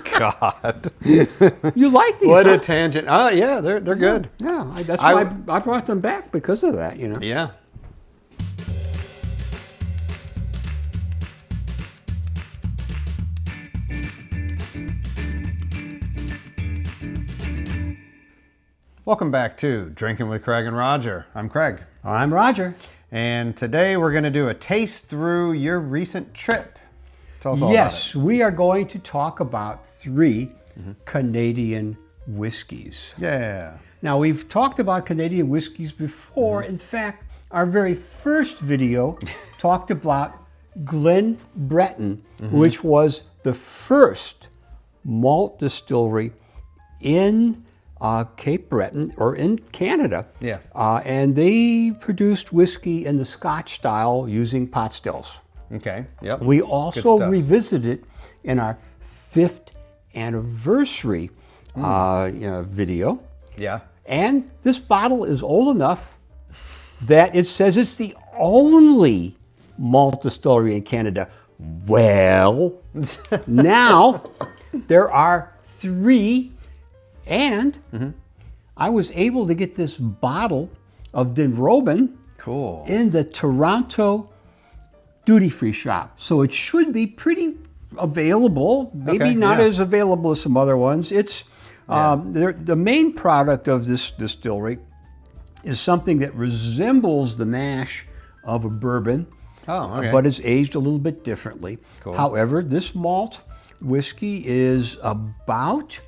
God. You like these? What huh? a tangent. Oh, yeah, they're good. Yeah, that's why I brought them back because of that, you know. Yeah. Welcome back to Drinking with Craig and Roger. I'm Craig. I'm Roger. And today we're going to do a taste through your recent trip. Tell us all about it. Yes, we are going to talk about 3 Canadian whiskeys. Yeah. Now, we've talked about Canadian whiskeys before. In fact, our very first video talked about Glen Breton, which was the first malt distillery in Cape Breton, or in Canada. Yeah. And they produced whiskey in the Scotch style using pot stills. Okay. Yep. We Good also stuff. revisited in our 5th anniversary video. Yeah. And this bottle is old enough that it says it's the only malt distillery in Canada. Well, now there are 3, and I was able to get this bottle of Dunrobin Cool. in the Toronto duty-free shop. So it should be pretty available, maybe Okay, not yeah. as available as some other ones. It's the main product of this distillery is something that resembles the mash of a bourbon, Oh, okay. but it's aged a little bit differently. Cool. However, this malt whiskey is about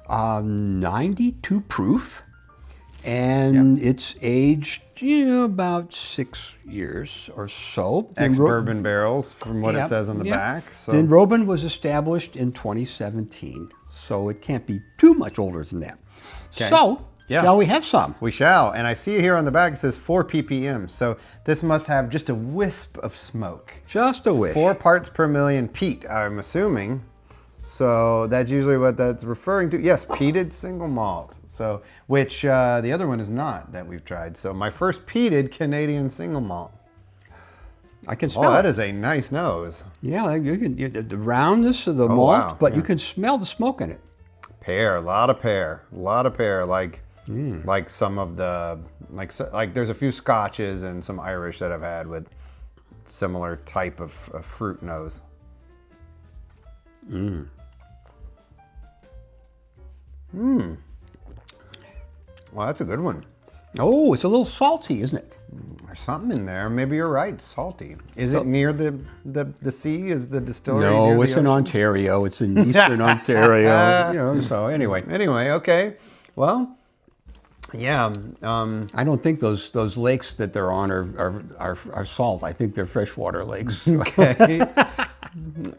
92 proof, and it's aged about 6 years or so. Ex-bourbon barrels, from what it says on the back. So. Dunrobin was established in 2017, so it can't be too much older than that. Okay. So, Yeah. shall we have some? We shall. And I see here on the back it says 4 ppm. So this must have just a wisp of smoke. Just a wish. 4 parts per million peat, I'm assuming. So that's usually what that's referring to. Yes, peated single malt. So, which the other one is not that we've tried. So my first peated Canadian single malt. I can smell Oh, it. that is a nice nose. Yeah, you can the roundness of the malt, wow, but yeah. you can smell the smoke in it. Pear, a lot of pear, like some of the like there's a few Scotches and some Irish that I've had with similar type of fruit nose. Well, that's a good one. Oh, it's a little salty, isn't it? There's something in there. Maybe you're right. Salty. Is it near the sea? Is the distillery? No, near it's the in ocean? Ontario. It's in eastern Ontario. So anyway. Anyway, okay. Well, yeah. I don't think those lakes that they're on are salt. I think they're freshwater lakes. Okay.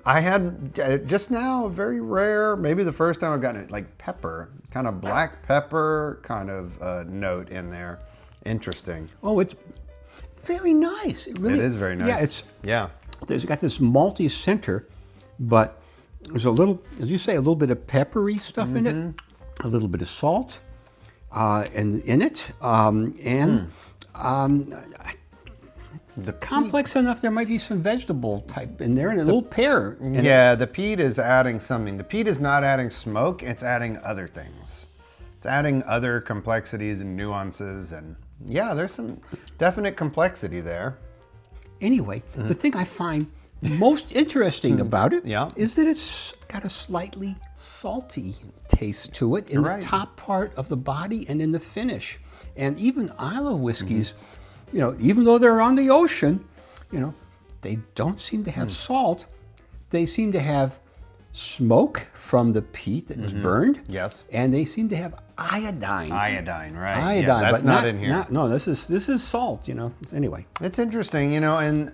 I had just now a very rare, maybe the first time I've gotten it, like pepper, kind of black pepper kind of note in there. Interesting. Oh, it's very nice. It really It is very nice. Yeah, it's got this malty center, but there's a little, as you say, a little bit of peppery stuff in it, a little bit of salt, and in it, it's complex enough. There might be some vegetable type in there, and a little pear. Yeah, the peat is adding something. The peat is not adding smoke, it's adding other things. It's adding other complexities and nuances, and yeah, there's some definite complexity there. Anyway, the thing I find most interesting about it is that it's got a slightly salty taste to it in the top part of the body and in the finish. And even Isla whiskeys, even though they're on the ocean, they don't seem to have salt. They seem to have smoke from the peat that was burned. Yes. And they seem to have iodine. Iodine, right? Iodine, yeah, that's but not in here. No, this is salt. Anyway. It's interesting, and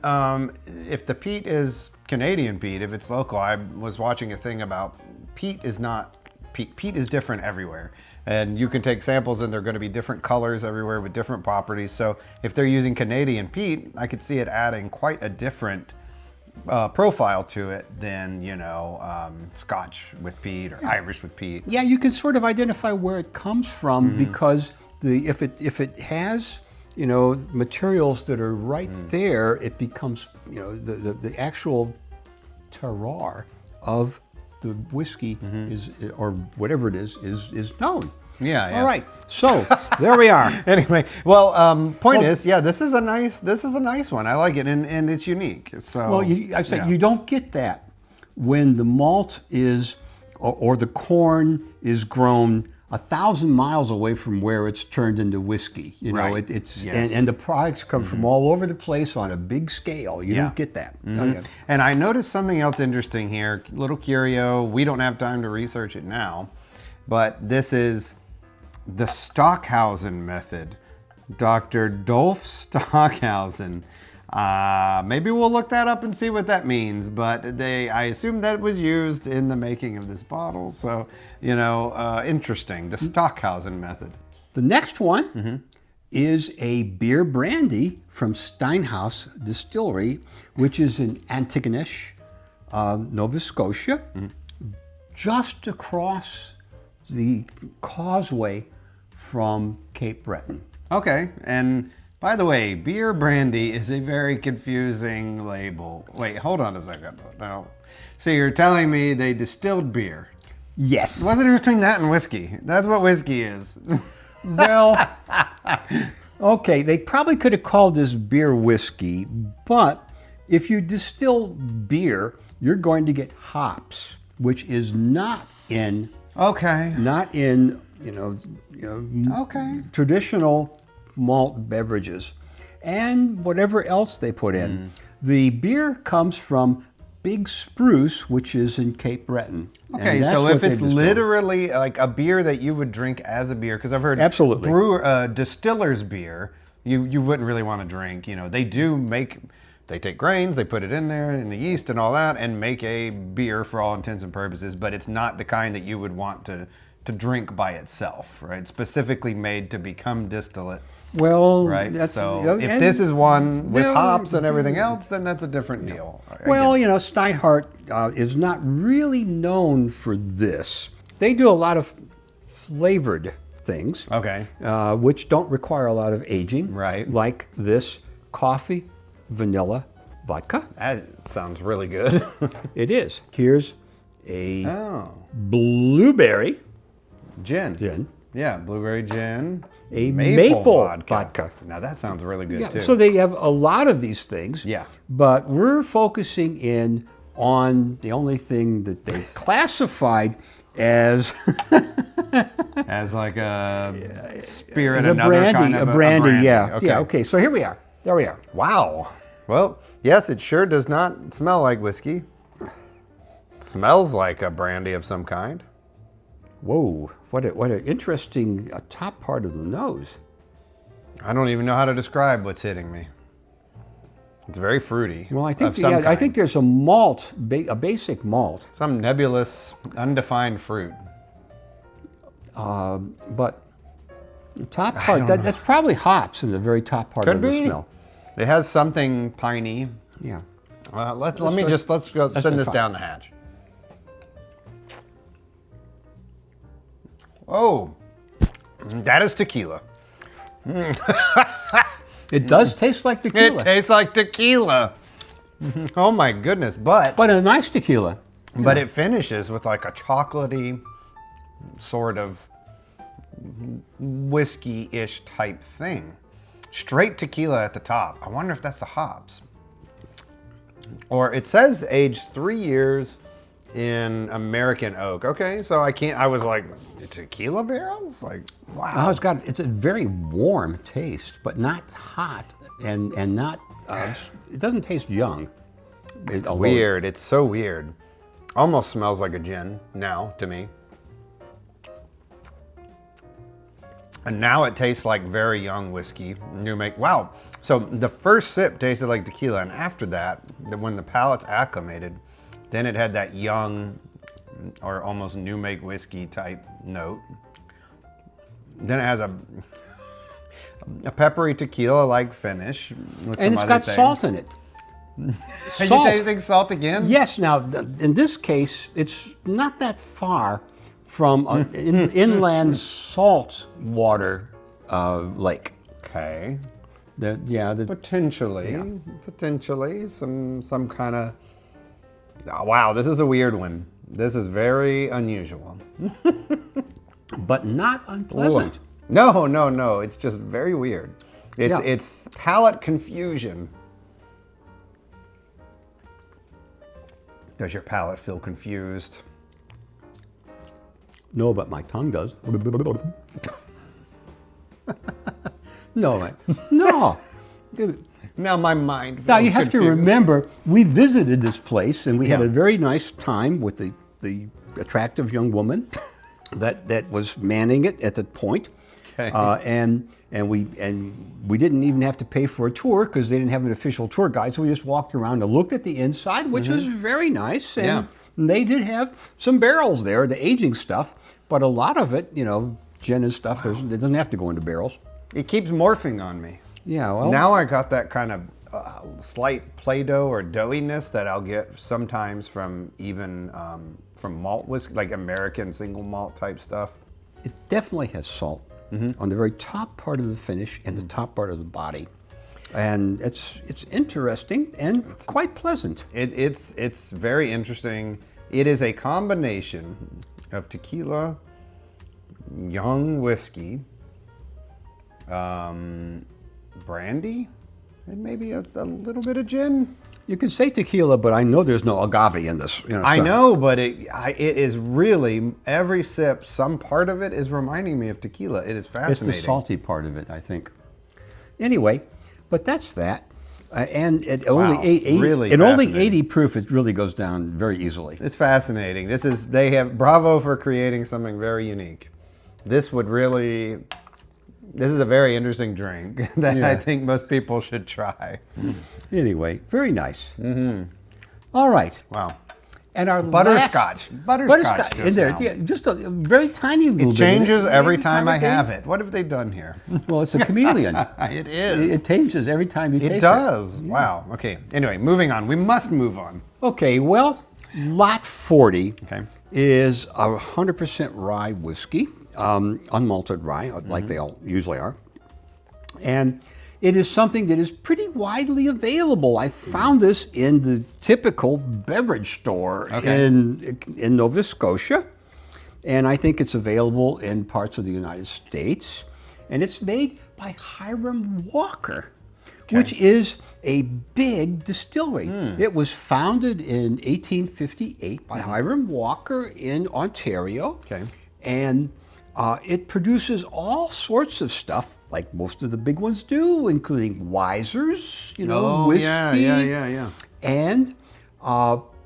if the peat is Canadian peat, if it's local, I was watching a thing about peat is not peat. Peat is different everywhere. And you can take samples and they're going to be different colors everywhere with different properties. So if they're using Canadian peat, I could see it adding quite a different profile to it than, Scotch with peat or Irish with peat. Yeah, you can sort of identify where it comes from because if it has materials that are right there, it becomes the actual terroir of the whiskey is, or whatever it is known. Yeah. All right. So there we are. Anyway, well, point is, yeah, this is a nice one. I like it, and it's unique. So, Well, I say you don't get that when the malt is, or the corn is grown 1,000 miles away from where it's turned into whiskey. You know, Right. it's Yes. and the products come from all over the place on a big scale. You don't get that. Oh, yeah. And I noticed something else interesting here. Little curio. We don't have time to research it now, but this is the Stockhausen method. Dr. Dolph Stockhausen. Maybe we'll look that up and see what that means, but I assume that was used in the making of this bottle. So, interesting. The Stockhausen method. The next one is a beer brandy from Steinhart Distillery, which is in Antigonish, Nova Scotia, just across the causeway from Cape Breton. Okay, and by the way, beer brandy is a very confusing label. Wait, hold on a second. No. So you're telling me they distilled beer? Yes. What's the difference between that and whiskey? That's what whiskey is. Well, okay, they probably could have called this beer whiskey, but if you distill beer, you're going to get hops, which is not in Okay. Okay. traditional malt beverages and whatever else they put in. The beer comes from Big Spruce, which is in Cape Breton. Okay, so if it's literally like a beer that you would drink as a beer, because I've heard Absolutely. distiller's beer, you wouldn't really want to drink. They take grains, they put it in there, and the yeast and all that, and make a beer for all intents and purposes, but it's not the kind that you would want to drink by itself, right? Specifically made to become distillate. Well, Right. that's, So if this is one with hops and everything else, then that's a different deal. Well, Steinhart is not really known for this. They do a lot of flavored things, Okay. which don't require a lot of aging, Right. like this coffee vanilla vodka. That sounds really good. It is. Here's a Oh. blueberry Gin. gin. Yeah, blueberry gin. A maple vodka. Now that sounds really good too. So they have a lot of these things. Yeah. But we're focusing in on the only thing that they classified as As like a spirit, as a another brandy. kind of a brandy, yeah. Okay. Yeah, okay. So here we are. There we are. Wow. Well, yes, it sure does not smell like whiskey. It smells like a brandy of some kind. Whoa, what an interesting top part of the nose. I don't even know how to describe what's hitting me. It's very fruity. Well, I think of some I kind. think there's a malt, a basic malt, Some nebulous, undefined fruit. but the top part that's probably hops in the very top part Could of the be. smell. It has something piney. Yeah. Let's go Let's send this try. down the hatch. Oh, that is tequila. It does taste like tequila. It tastes like tequila. Oh my goodness! But a nice tequila. it finishes with like a chocolatey sort of whiskey-ish type thing. Straight tequila at the top. I wonder if that's the hops. Or it says aged 3 years in American oak. Okay, so I was like, tequila barrels? Like, wow. Oh, it's a very warm taste, but not hot and not. It doesn't taste young. It's weird. It's so weird. Almost smells like a gin now to me. And now it tastes like very young whiskey. New make. Wow. So the first sip tasted like tequila, and after that, when the palate's acclimated, then it had that young or almost new make whiskey type note. Then it has a peppery tequila-like finish with And some it's got other salt in it. Are you tasting salt again? Yes. Now, in this case, it's not that far from an inland salt water lake. Okay. Potentially Potentially some kind of Oh, wow, this is a weird one. This is very unusual. But not unpleasant. Ooh. No, no, no. It's just very weird. It's palate confusion. Does your palate feel confused? No, but my tongue does. No. Now my mind feels Now you have confused. to remember, we visited this place and we had a very nice time with the attractive young woman that was manning it at the point. Okay. And we didn't even have to pay for a tour because they didn't have an official tour guide. So we just walked around and looked at the inside, which was very nice. And they did have some barrels there, the aging stuff, but a lot of it, you know, gin and stuff, it doesn't have to go into barrels. It keeps morphing on me. Yeah, well. Now I got that kind of slight Play-Doh or doughiness that I'll get sometimes from even from malt whiskey, like American single malt type stuff. It definitely has salt on the very top part of the finish and the top part of the body. And it's interesting and quite pleasant. It's very interesting. It is a combination of tequila, young whiskey, brandy, and maybe a little bit of gin. You can say tequila, but I know there's no agave in this. You know, I know, but it is really, every sip, some part of it is reminding me of tequila. It is fascinating. It's the salty part of it, I think. Anyway, but that's that. And at only 80 proof, it really goes down very easily. It's fascinating. They have bravo for creating something very unique. This is a very interesting drink that I think most people should try. Anyway, very nice. All right. Wow. And our butterscotch. Butterscotch in there. Yeah, just a very tiny little bit. It changes every time I have it. What have they done here? Well, it's a chameleon. It is. It changes every time you taste it. It does. Yeah. Wow. Okay. Anyway, moving on. We must move on. Okay. Well, Lot 40 is a 100% rye whiskey, unmalted rye, like they all usually are. And it is something that is pretty widely available. I found this in the typical beverage store in Nova Scotia. And I think it's available in parts of the United States. And it's made by Hiram Walker, which is a big distillery. It was founded in 1858 by Hiram Walker in Ontario. And it produces all sorts of stuff, like most of the big ones do, including Wiser's, whiskey, and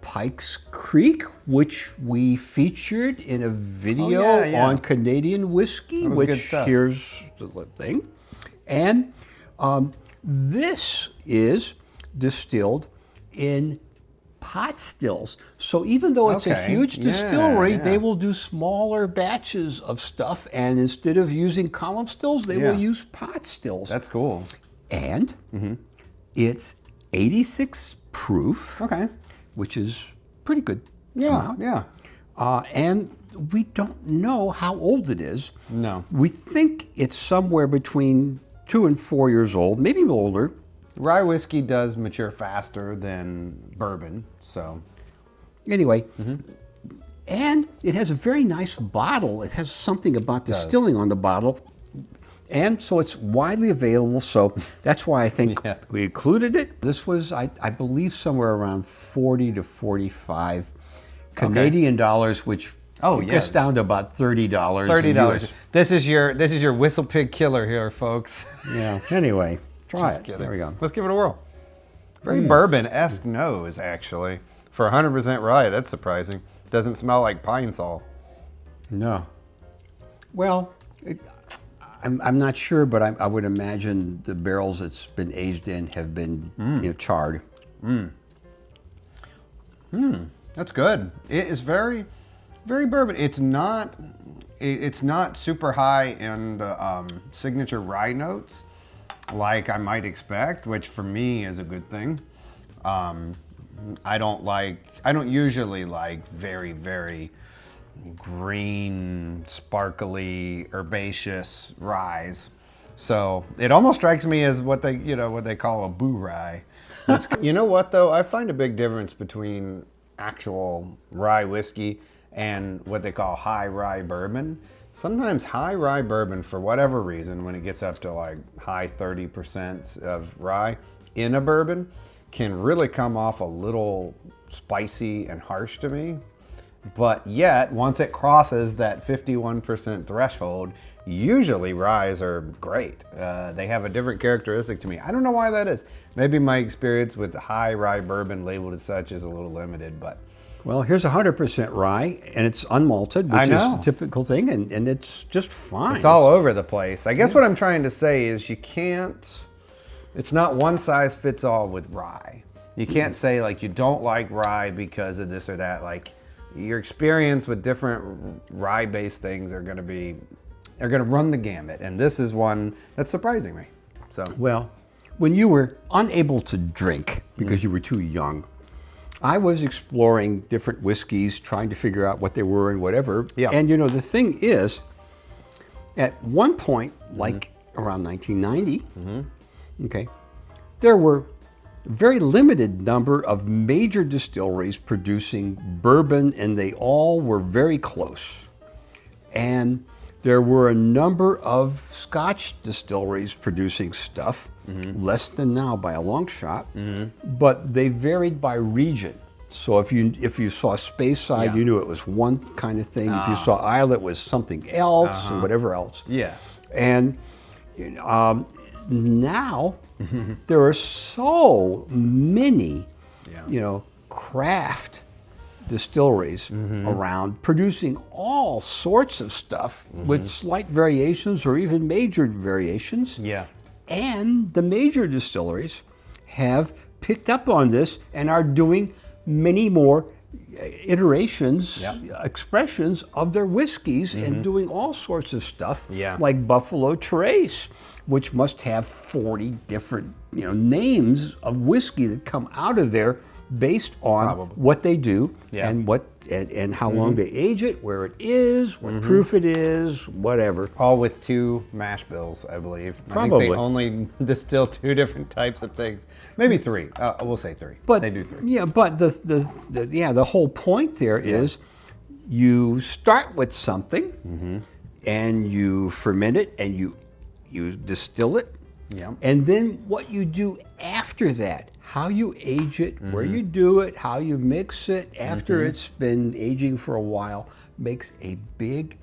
Pikes Creek, which we featured in a video on Canadian Whiskey, which here's the thing. And this is distilled in pot stills. So even though it's a huge distillery, they will do smaller batches of stuff, and instead of using column stills, they will use pot stills. That's cool. And it's 86 proof, which is pretty good. And we don't know how old it is. No. We think it's somewhere between 2 and 4 years old, maybe older. Rye whiskey does mature faster than bourbon, so. Anyway, and it has a very nice bottle. It has something about distilling on the bottle. And so it's widely available, so that's why I think we included it. This was, I believe, somewhere around 40 to 45 Canadian dollars, which gets down to about $30. $30. This is your whistle pig killer here, folks. Yeah. Anyway, try it. There we go. Let's give it a whirl. Very bourbon-esque nose, actually. For 100% rye, that's surprising. Doesn't smell like pine sol. No. Well, I'm not sure, but I would imagine the barrels it's been aged in have been charred. That's good. It is very, very bourbon. It's not super high in the signature rye notes like I might expect, which for me is a good thing. I don't usually like very, very green, sparkly, herbaceous ryes. So it almost strikes me as what they call a boo rye. You know what though? I find a big difference between actual rye whiskey and what they call high rye bourbon. Sometimes high rye bourbon, for whatever reason, when it gets up to like high 30% of rye in a bourbon, can really come off a little spicy and harsh to me. But yet, once it crosses that 51% threshold, usually ryes are great. They have a different characteristic to me. I don't know why that is. Maybe my experience with the high rye bourbon labeled as such is a little limited, but... Well, here's 100% rye, and it's unmalted, which is a typical thing, and it's just fine. It's all over the place. I guess what I'm trying to say is you can't... It's not one size fits all with rye. You can't say, like, you don't like rye because of this or that. Like, your experience with different rye-based things are going to run the gamut, and this is one that's surprising me. So, well, when you were unable to drink because you were too young, I was exploring different whiskeys, trying to figure out what they were and whatever. Yeah. And you know, the thing is, at one point, like around 1990, okay, there were very limited number of major distilleries producing bourbon, and they all were very close. And there were a number of Scotch distilleries producing stuff, less than now by a long shot, but they varied by region. So if you saw Speyside, you knew it was one kind of thing. If you saw Islay, it was something else, and whatever else. Yeah. And now there are so many, craft distilleries around producing all sorts of stuff with slight variations or even major variations. Yeah. And the major distilleries have picked up on this and are doing many more iterations, expressions of their whiskeys and doing all sorts of stuff like Buffalo Trace, which must have 40 different names of whiskey that come out of there based on what they do and what and how long they age it, where it is, what proof it is, whatever. All with 2 mash bills, I believe. Probably. I think they only distill 2 different types of things. Maybe 3. We'll say 3. But they do 3. Yeah, but the whole point there is you start with something and you ferment it and you distill it. Yeah. And then what you do after that, how you age it, where you do it, how you mix it after it's been aging for a while makes a big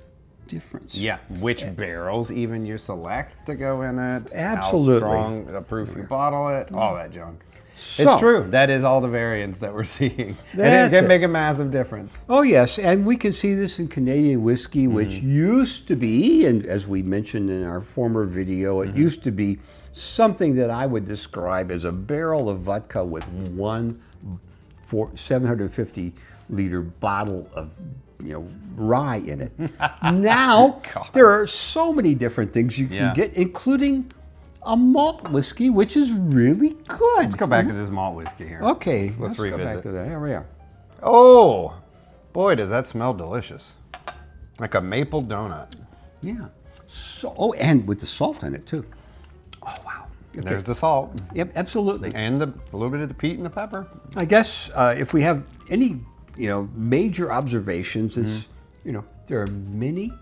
difference. Yeah, which barrels even you select to go in it. Absolutely. How strong the proof you bottle it, all that junk. So, it's true. That is all the variants that we're seeing. And it can make a massive difference. Oh, yes. And we can see this in Canadian whiskey, which used to be, and as we mentioned in our former video, it used to be something that I would describe as a barrel of vodka with one 750-liter bottle of rye in it. Now, there are so many different things you can get, including a malt whiskey, which is really good. Let's go back to this malt whiskey here. Okay, let's go revisit. back to that. Here we are. Oh, boy, does that smell delicious. Like a maple donut. Yeah. So, and with the salt in it, too. Oh, wow. Okay. There's the salt. Yep, absolutely. And a little bit of the peat and the pepper. I guess if we have any, major observations, it's, there are many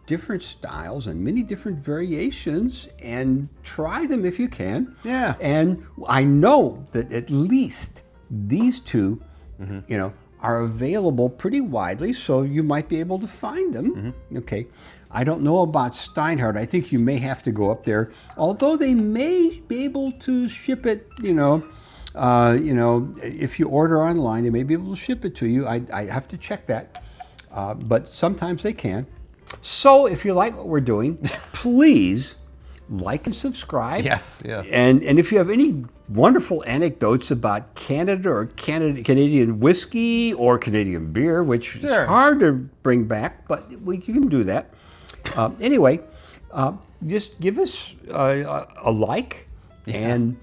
different styles and many different variations, and try them if you can. Yeah. And I know that at least these 2, are available pretty widely, so you might be able to find them. Okay. I don't know about Steinhart. I think you may have to go up there, although they may be able to ship it, if you order online, they may be able to ship it to you. I have to check that, but sometimes they can. So if you like what we're doing, please like and subscribe. Yes, yes. And if you have any wonderful anecdotes about Canada or Canadian whiskey or Canadian beer, which is hard to bring back, but you can do that. Anyway, just give us a like and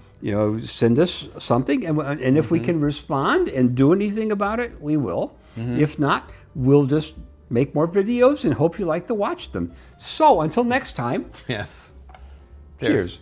send us something, and if we can respond and do anything about it, we will. If not, we'll just make more videos and hope you like to watch them. So until next time. Yes. Cheers.